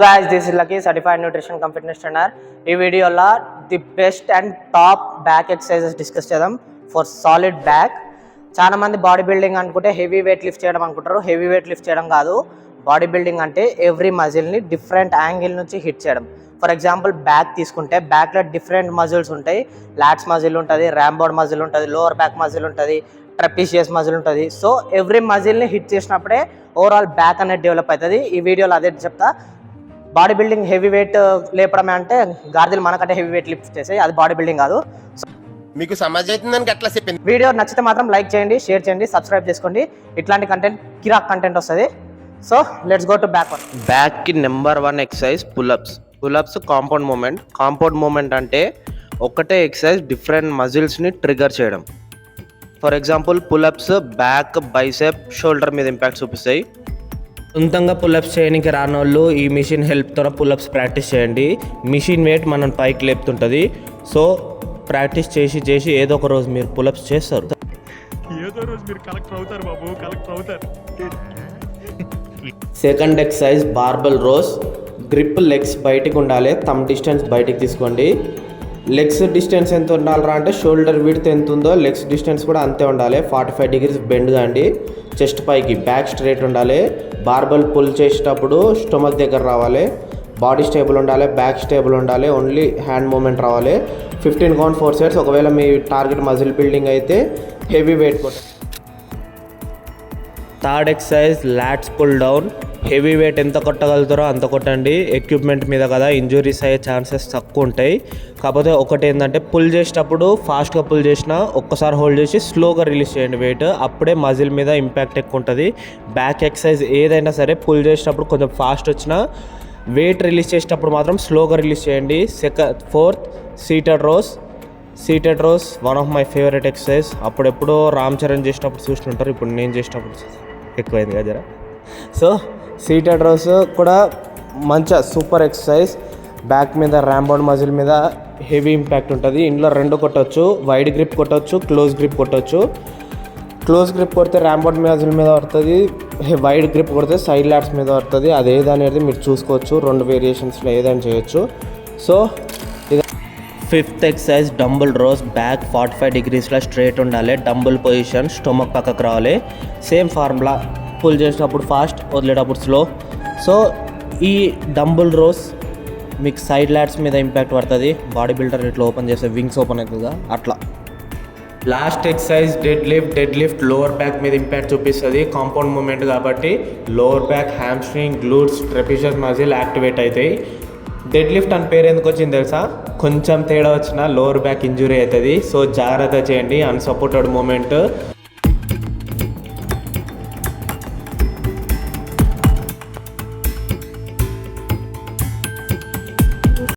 Guys, this is Lucky, certified nutrition cum fitness trainer. ఈ వీడియోలో the best and top back exercises discuss చేద్దాం for solid back. చాలా మంది body building అనుకుంటే heavy weight lift చేయడం అనుకుంటారు. హెవీ వెయిట్ లిఫ్ట్ చేయడం కాదు. బాడీ బిల్డింగ్ అంటే ఎవ్రీ మజిల్ని డిఫరెంట్ యాంగిల్ నుంచి హిట్ చేయడం. ఫర్ ఎగ్జాంపుల్ బ్యాక్ తీసుకుంటే బ్యాక్లో డిఫరెంట్ మజిల్స్ ఉంటాయి. లాట్స్ మజిల్ ఉంటుంది, ర్యాంబోర్డ్ మజిల్ ఉంటుంది, లోవర్ బ్యాక్ మజిల్ ఉంటుంది, ట్రపీషియస్ మజిల్ ఉంటుంది. సో ఎవ్రీ మజిల్ని హిట్ చేసినప్పుడే ఓవరాల్ బ్యాక్ అనేది డెవలప్ అవుతుంది. ఈ వీడియోలో అదే చెప్తా. బాడీ బిల్డింగ్ హెవీ వెయిట్ లేపడమే అంటే గార్దిల్ మనకంటే హెవీ వెయిట్ లిఫ్ట్ చేసాయి, అది బాడీ బిల్డింగ్ కాదు. మీకు సమాజం అట్లా చెప్పింది. వీడియో నచ్చితే మాత్రం లైక్ చేయండి, షేర్ చేయండి, సబ్స్క్రైబ్ చేసుకోండి. ఇట్లాంటి కంటెంట్ కిరాక్ కంటెంట్ వస్తుంది. So let's go to back. బ్యాక్కి number 1 exercise pullups compound movement అంటే ఒకటే ఎక్సర్సైజ్ డిఫరెంట్ మజిల్స్ని ట్రిగర్ చేయడం. For example pullups back, bicep, shoulder మీద ఇంపాక్ట్ చూపిస్తాయి. సొంతంగా పుల్అప్స్ చేయడానికి రానోళ్ళు ఈ మిషన్ హెల్ప్తో పుల్అప్స్ ప్రాక్టీస్ చేయండి. మిషన్ వెయిట్ మనం పైకి లేపుతుంటుంది. సో ప్రాక్టీస్ చేసి చేసి ఏదో ఒక రోజు మీరు పుల్అప్స్ చేస్తారు. Second exercise barbell rows. Grip legs బయటికి ఉండాలి, థంబ్ డిస్టెన్స్ బయటికి తీసుకోండి. లెగ్స్ డిస్టెన్స్ ఎంత ఉండాలరా అంటే షోల్డర్ విడ్త్ ఎంత ఉందో లెగ్స్ డిస్టెన్స్ కూడా అంతే ఉండాలి. 45 degrees బెండ్ కాండి. చెస్ట్ పైకి, బ్యాక్ స్ట్రైట్ ఉండాలి. బార్బెల్ పుల్ చేసేటప్పుడు స్టొమక్ దగ్గర రావాలి. బాడీ స్టేబుల్ ఉండాలి, బ్యాక్ స్టేబుల్ ఉండాలి. ఓన్లీ హ్యాండ్ మూమెంట్ రావాలి. 15 count 4 sets. ఒకవేళ మీ టార్గెట్ మజిల్ బిల్డింగ్ అయితే హెవీ వెయిట్ కొట్టండి. Third exercise lats pull down. Heavy weight ఎంత కొట్టగలుగుతారో అంత కొట్టండి. ఎక్విప్మెంట్ మీద కదా, ఇంజురీస్ అయ్యే ఛాన్సెస్ తక్కువ ఉంటాయి. కాకపోతే ఒకటి ఏంటంటే పుల్ చేసేటప్పుడు ఫాస్ట్గా పుల్ చేసినా ఒక్కసారి హోల్డ్ చేసి స్లోగా రిలీజ్ చేయండి వెయిట్. అప్పుడే మజిల్ మీద ఇంపాక్ట్ ఎక్కువ ఉంటుంది. బ్యాక్ ఎక్సర్సైజ్ ఏదైనా సరే పుల్ చేసేటప్పుడు కొంచెం ఫాస్ట్ వచ్చినా వెయిట్ రిలీజ్ చేసేటప్పుడు మాత్రం స్లోగా రిలీజ్ చేయండి. Fourth seated rose one of my favourite exercise. అప్పుడెప్పుడో రామ్ చరణ్ చేసినప్పుడు చూస్తుంటారు, ఇప్పుడు నేను చేసినప్పుడు ఎక్కువైంది కదా జరా. సో సీటెడ్ రోస్ కూడా మంచిగా సూపర్ ఎక్సర్సైజ్. బ్యాక్ మీద, ర్యాంబోర్డ్ మజిల్ మీద హెవీ ఇంపాక్ట్ ఉంటుంది. ఇందులో 2 కొట్టవచ్చు, వైడ్ గ్రిప్ కొట్టవచ్చు, క్లోజ్ గ్రిప్ కొట్టవచ్చు. క్లోజ్ గ్రిప్ కొడితే ర్యాంబోర్డ్ మజిల్ మీద పడుతుంది, వైడ్ గ్రిప్ కొడితే సైడ్ లాట్స్ మీద పడుతుంది. అది ఏదనేది మీరు చూసుకోవచ్చు. 2 వేరియేషన్స్లో ఏదైనా చేయొచ్చు. సో ఇది fifth exercise dumbbell rows. Back 45 degreesలో స్ట్రైట్ ఉండాలి. డంబుల్ పొజిషన్, స్టొమక్ పక్కకు రావాలి. సేమ్ ఫార్ములా, పుల్ చేసినప్పుడు ఫాస్ట్, వదిలేటప్పుడు స్లో. సో ఈ డంబుల్ రోస్ మీకు సైడ్ లాట్స్ మీద ఇంపాక్ట్ పడుతుంది. బాడీ బిల్డర్ ఇట్లా ఓపెన్ చేస్తే వింగ్స్ ఓపెన్ అవుతుందిగా అట్లా. Last exercise deadlift lower back మీద ఇంపాక్ట్ చూపిస్తుంది. కాంపౌండ్ మూమెంట్ కాబట్టి lower back, hamstring, glutes, trapezius muscle activate అవుతాయి. డెడ్ లిఫ్ట్ అని పేరు ఎందుకు వచ్చింది తెలుసా? కొంచెం తేడా వచ్చినా లోవర్ బ్యాక్ ఇంజురీ అవుతుంది. సో జాగ్రత్త చేయండి. Unsupported moment